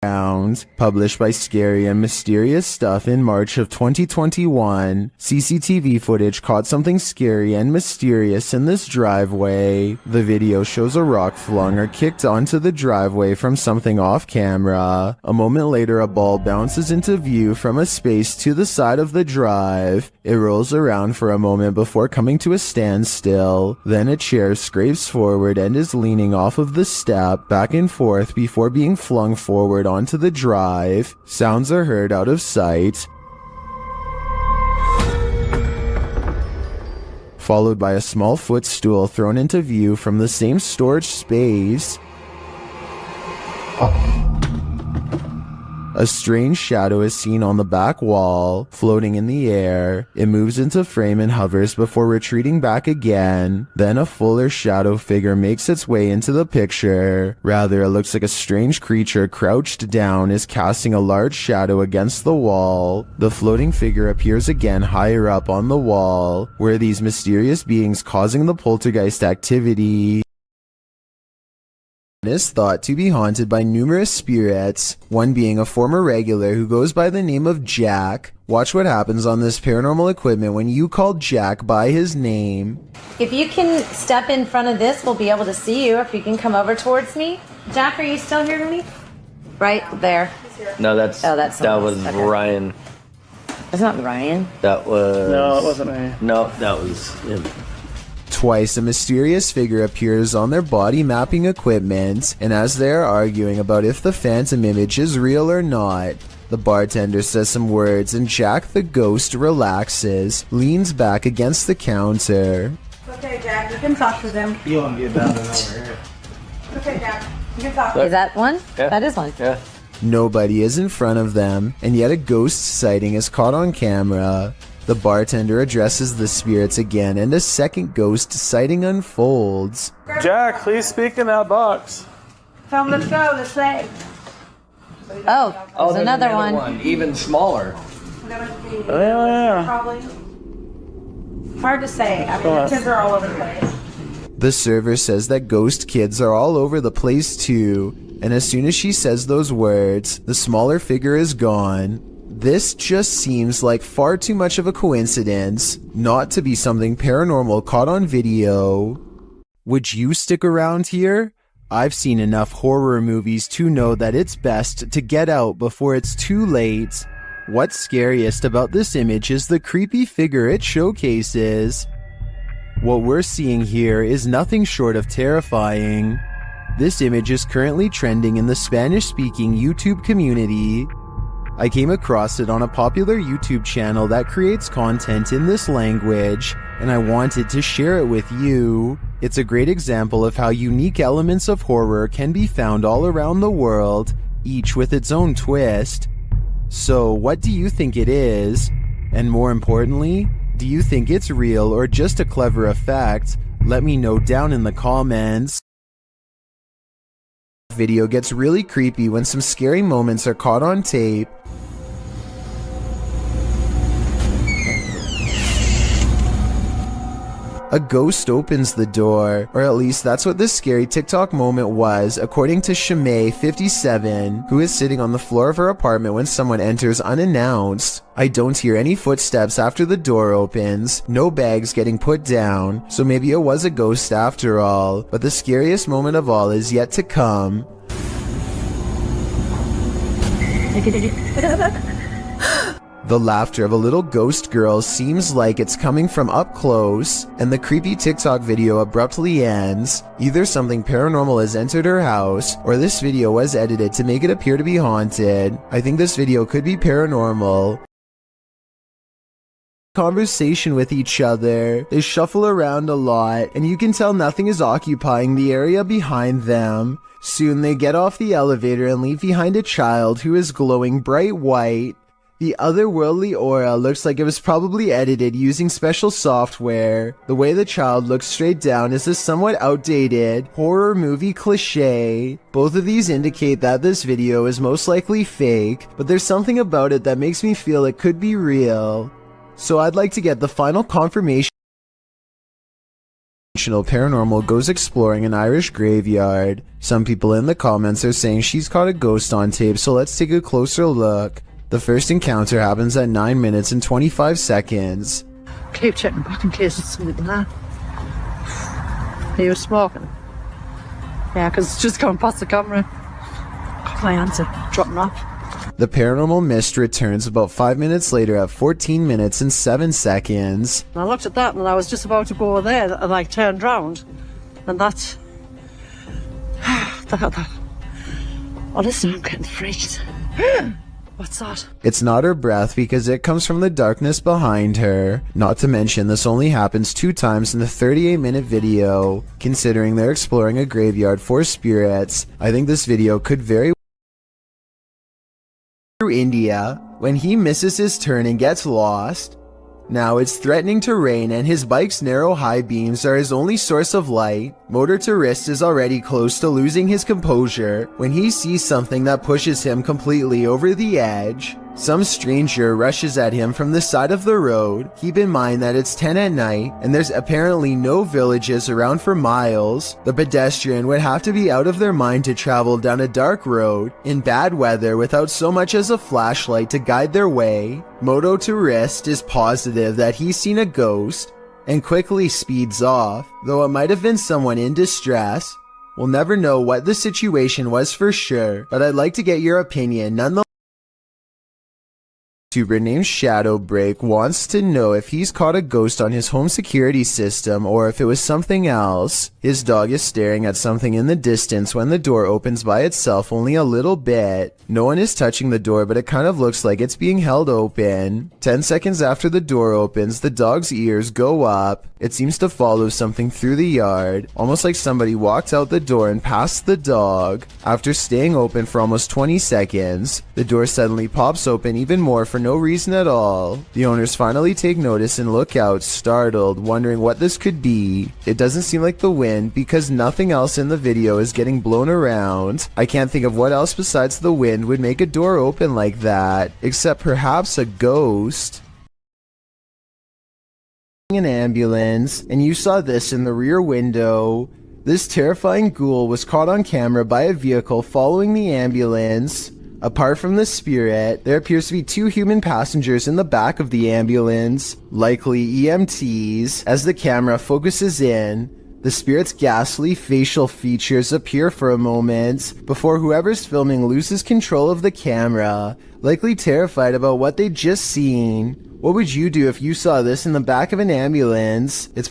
Published by Scary and Mysterious Stuff in March of 2021, CCTV footage caught something scary and mysterious in this driveway. The video shows a rock flung or kicked onto the driveway from something off camera. A moment later, a ball bounces into view from a space to the side of the drive. It rolls around for a moment before coming to a standstill. Then a chair scrapes forward and is leaning off of the step back and forth before being flung forward onto the drive. Sounds are heard out of sight, followed by a small footstool thrown into view from the same storage space. A strange shadow is seen on the back wall, floating in the air. It moves into frame and hovers before retreating back again. Then a fuller shadow figure makes its way into the picture. Rather, it looks like a strange creature crouched down is casting a large shadow against the wall. The floating figure appears again higher up on the wall, where these mysterious beings causing the poltergeist activity is thought to be haunted by numerous spirits, one being a former regular who goes by the name of Jack. Watch what happens on this paranormal equipment when you call Jack by his name. If you can step in front of this, we'll be able to see you. If you can come over towards me. Jack, are you still hearing me? Right there. No, that was okay. Ryan. It's not Ryan. That was... No, it wasn't me. No, that was him. Twice, a mysterious figure appears on their body mapping equipment, and as they are arguing about if the phantom image is real or not, the bartender says some words and Jack the ghost relaxes, leans back against the counter. Okay, Jack, you can talk to them. You want to get down and over here. Okay, Jack, you can talk. Is that one? Yeah. That is one. Yeah. Nobody is in front of them, and yet a ghost sighting is caught on camera. The bartender addresses the spirits again, and a second ghost sighting unfolds. Jack, please speak in that box. Tell them, let's go, let's play. Oh, there's another one. Even smaller. Yeah. Probably. Hard to say. I mean, the kids are all over the place. The server says that ghost kids are all over the place too, and as soon as she says those words, the smaller figure is gone. This just seems like far too much of a coincidence, not to be something paranormal caught on video. Would you stick around here? I've seen enough horror movies to know that it's best to get out before it's too late. What's scariest about this image is the creepy figure it showcases. What we're seeing here is nothing short of terrifying. This image is currently trending in the Spanish-speaking YouTube community. I came across it on a popular YouTube channel that creates content in this language, and I wanted to share it with you. It's a great example of how unique elements of horror can be found all around the world, each with its own twist. So, what do you think it is? And more importantly, do you think it's real or just a clever effect? Let me know down in the comments. Video gets really creepy when some scary moments are caught on tape. A ghost opens the door, or at least that's what this scary TikTok moment was, according to Shimei57, who is sitting on the floor of her apartment when someone enters unannounced. I don't hear any footsteps after the door opens, no bags getting put down, so maybe it was a ghost after all, but the scariest moment of all is yet to come. The laughter of a little ghost girl seems like it's coming from up close, and the creepy TikTok video abruptly ends. Either something paranormal has entered her house, or this video was edited to make it appear to be haunted. I think this video could be paranormal. Conversation with each other. They shuffle around a lot, and you can tell nothing is occupying the area behind them. Soon they get off the elevator and leave behind a child who is glowing bright white. The otherworldly aura looks like it was probably edited using special software. The way the child looks straight down is a somewhat outdated horror movie cliche. Both of these indicate that this video is most likely fake, but there's something about it that makes me feel it could be real. So I'd like to get the final confirmation Paranormal goes exploring an Irish graveyard. Some people in the comments are saying she's caught a ghost on tape, so let's take a closer look. The first encounter happens at 9 minutes and 25 seconds. Keep checking back in case it's something like that. He was smoking. Yeah, because it's just going past the camera. Got my answer, dropping off. The paranormal mist returns about 5 minutes later at 14 minutes and 7 seconds. And I looked at that and I was just about to go there and like turned round. And that's... Honestly, I'm getting freaked. What's that? It's not her breath because it comes from the darkness behind her. Not to mention this only happens 2 times in the 38-minute video. Considering they're exploring a graveyard for spirits, I think this video could very through India when he misses his turn and gets lost. Now it's threatening to rain and his bike's narrow high beams are his only source of light. Motor to wrist is already close to losing his composure when he sees something that pushes him completely over the edge. Some stranger rushes at him from the side of the road. Keep in mind that it's 10 at night and there's apparently no villages around for miles. The pedestrian would have to be out of their mind to travel down a dark road in bad weather without so much as a flashlight to guide their way. Moto to wrist is positive that he's seen a ghost and quickly speeds off, though it might have been someone in distress. We'll never know what the situation was for sure, but I'd like to get your opinion nonetheless. YouTuber named Shadowbreak wants to know if he's caught a ghost on his home security system or if it was something else. His dog is staring at something in the distance when the door opens by itself only a little bit. No one is touching the door, but it kind of looks like it's being held open. 10 seconds after the door opens, the dog's ears go up. It seems to follow something through the yard, almost like somebody walked out the door and passed the dog. After staying open for almost 20 seconds, the door suddenly pops open even more for no reason at all. The owners finally take notice and look out, startled, wondering what this could be. It doesn't seem like the wind because nothing else in the video is getting blown around. I can't think of what else besides the wind would make a door open like that, except perhaps a ghost. An ambulance, and you saw this in the rear window. This terrifying ghoul was caught on camera by a vehicle following the ambulance. Apart from the spirit, there appears to be 2 human passengers in the back of the ambulance, likely EMTs. As the camera focuses in, the spirit's ghastly facial features appear for a moment before whoever's filming loses control of the camera, likely terrified about what they'd just seen. What would you do if you saw this in the back of an ambulance? It's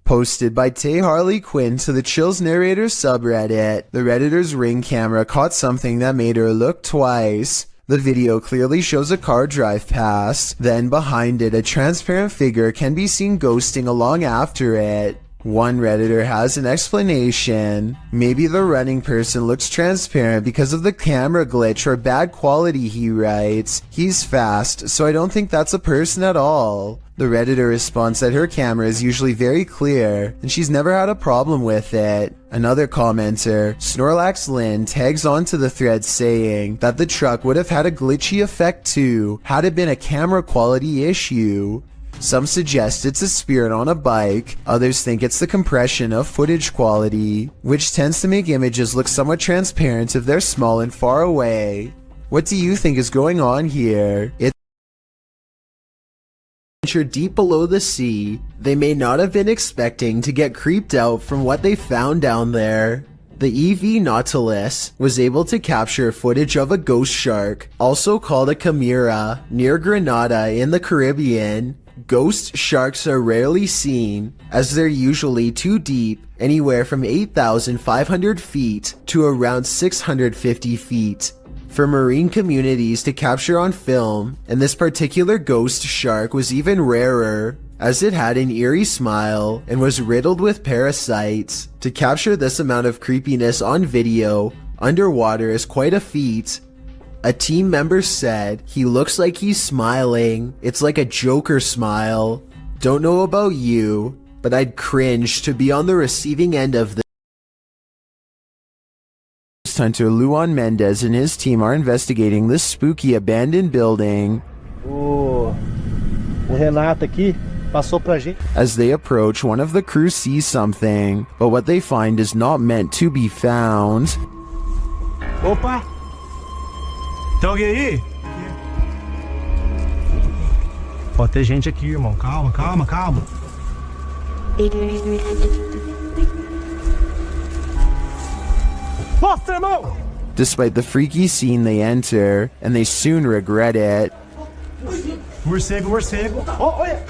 posted by Tay Harley Quinn to the Chills Narrators subreddit. The Redditor's Ring camera caught something that made her look twice. The video clearly shows a car drive past, then behind it a transparent figure can be seen ghosting along after it. One Redditor has an explanation. Maybe the running person looks transparent because of the camera glitch or bad quality, he writes. He's fast, so I don't think that's a person at all. The Redditor responds that her camera is usually very clear, and she's never had a problem with it. Another commenter, Snorlax Lynn, tags onto the thread saying that the truck would have had a glitchy effect too, had it been a camera quality issue. Some suggest it's a spirit on a bike, others think it's the compression of footage quality, which tends to make images look somewhat transparent if they're small and far away. What do you think is going on here? Deep below the sea, they may not have been expecting to get creeped out from what they found down there. The EV Nautilus was able to capture footage of a ghost shark, also called a chimera, near Grenada in the Caribbean. Ghost sharks are rarely seen, as they're usually too deep, anywhere from 8,500 feet to around 650 feet. For marine communities to capture on film, and this particular ghost shark was even rarer, as it had an eerie smile and was riddled with parasites. To capture this amount of creepiness on video, underwater is quite a feat. A team member said, "He looks like he's smiling. It's like a Joker smile. Don't know about you, but I'd cringe to be on the receiving end of this." Hunter Luan Mendez and his team are investigating this spooky abandoned building. O Renato aqui, Passou pra gente. As they approach, one of the crew sees something, but what they find is not meant to be found. Opa! Tem alguém aí? Pode ter gente aqui, irmão. Calma, calma, calma. Mostra, irmão! Despite the freaky scene, they enter, and they soon regret it. Morcego, morcego. Oh, olha!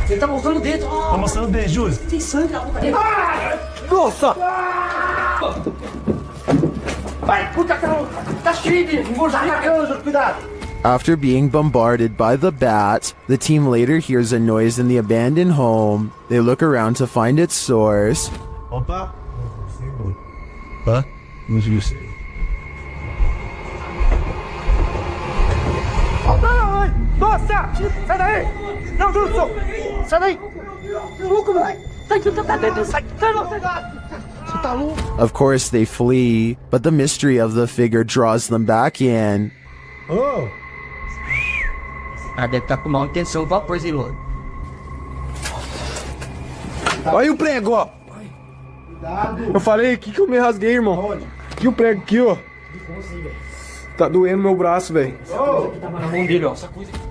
Ele tá mostrando o dedo. Tá mostrando o dedo, Júlio. Tem sangue na boca dele. Nossa! Vai, puta, tá cheio de engordar na cama, cuidado. After being bombarded by the bat, the team later hears a noise in the abandoned home. They look around to find its source. Opa! Hã? Não conseguiu ser. Ai! Nossa! Sai daí! Não, Júlio! Sai daí! Louco, moleque! Sai! Você tá louco? Of course, they flee, but the mystery of the figure draws them back in. Oh! Ah, deve estar com má intenção, qual coisa, Ilô? Olha aí o prego, ó. Eu falei, que eu me rasguei, irmão? Aqui o prego, aqui, ó. Tá doendo meu braço, velho.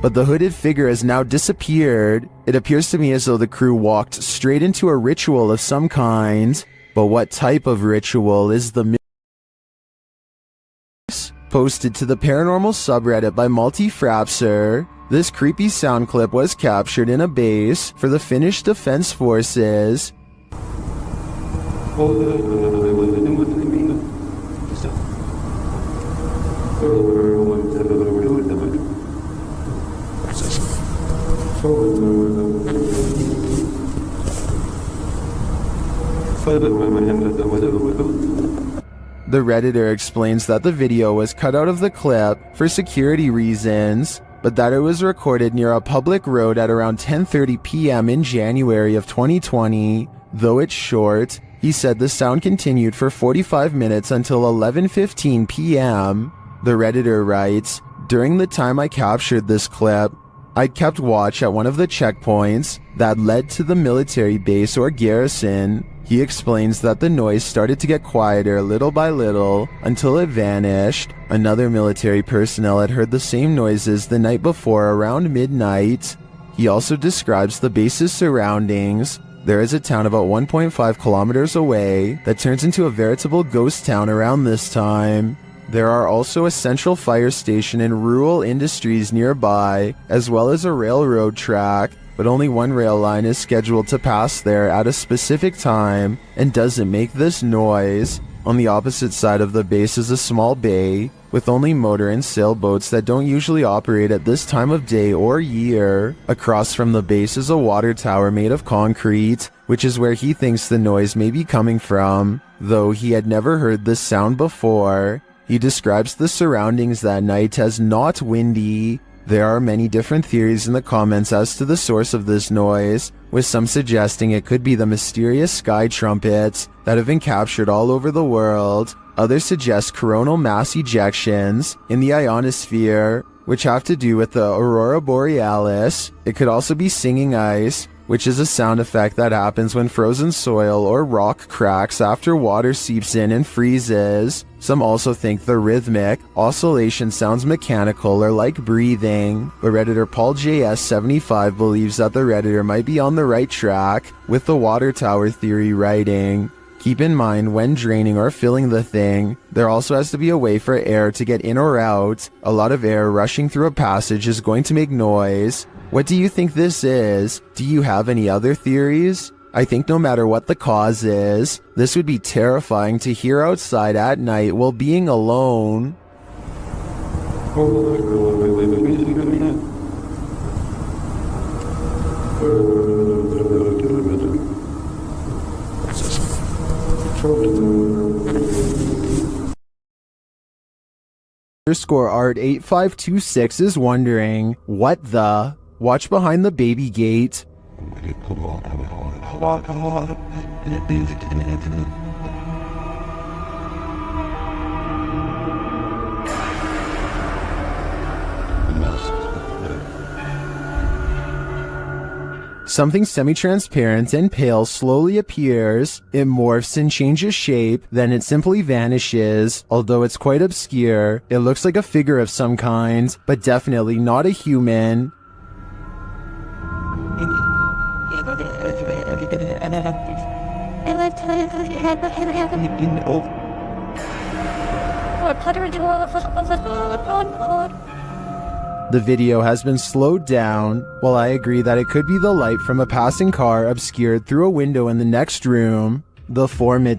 But the hooded figure has now disappeared. It appears to me as though the crew walked straight into a ritual of some kind. But what type of ritual is the posted to the paranormal subreddit by Multi-Frapser? This creepy sound clip was captured in a base for the Finnish Defense Forces. The Redditor explains that the video was cut out of the clip for security reasons, but that it was recorded near a public road at around 10:30 p.m. in January of 2020. Though it's short, he said the sound continued for 45 minutes until 11:15 p.m. The Redditor writes, "During the time I captured this clip, I'd kept watch at one of the checkpoints that led to the military base or garrison." He explains that the noise started to get quieter little by little until it vanished. Another military personnel had heard the same noises the night before around midnight. He also describes the base's surroundings. There is a town about 1.5 kilometers away that turns into a veritable ghost town around this time. There are also a central fire station and rural industries nearby, as well as a railroad track, but only one rail line is scheduled to pass there at a specific time and doesn't make this noise. On the opposite side of the base is a small bay with only motor and sailboats that don't usually operate at this time of day or year. Across from the base is a water tower made of concrete, which is where he thinks the noise may be coming from, though he had never heard this sound before. He describes the surroundings that night as not windy. There are many different theories in the comments as to the source of this noise, with some suggesting it could be the mysterious sky trumpets that have been captured all over the world. Others suggest coronal mass ejections in the ionosphere, which have to do with the aurora borealis. It could also be singing ice, which is a sound effect that happens when frozen soil or rock cracks after water seeps in and freezes. Some also think the rhythmic oscillation sounds mechanical or like breathing, but Redditor Paul JS75 believes that the Redditor might be on the right track with the water tower theory writing. Keep in mind, when draining or filling the thing, there also has to be a way for air to get in or out. A lot of air rushing through a passage is going to make noise. What do you think this is? Do you have any other theories? I think no matter what the cause is, this would be terrifying to hear outside at night while being alone. _art8526 is wondering, what the? Watch behind the baby gate. Something semi-transparent and pale slowly appears. It morphs and changes shape, then it simply vanishes. Although it's quite obscure, it looks like a figure of some kind, but definitely not a human. The video has been slowed down. While I agree that it could be the light from a passing car obscured through a window in the next room, the form it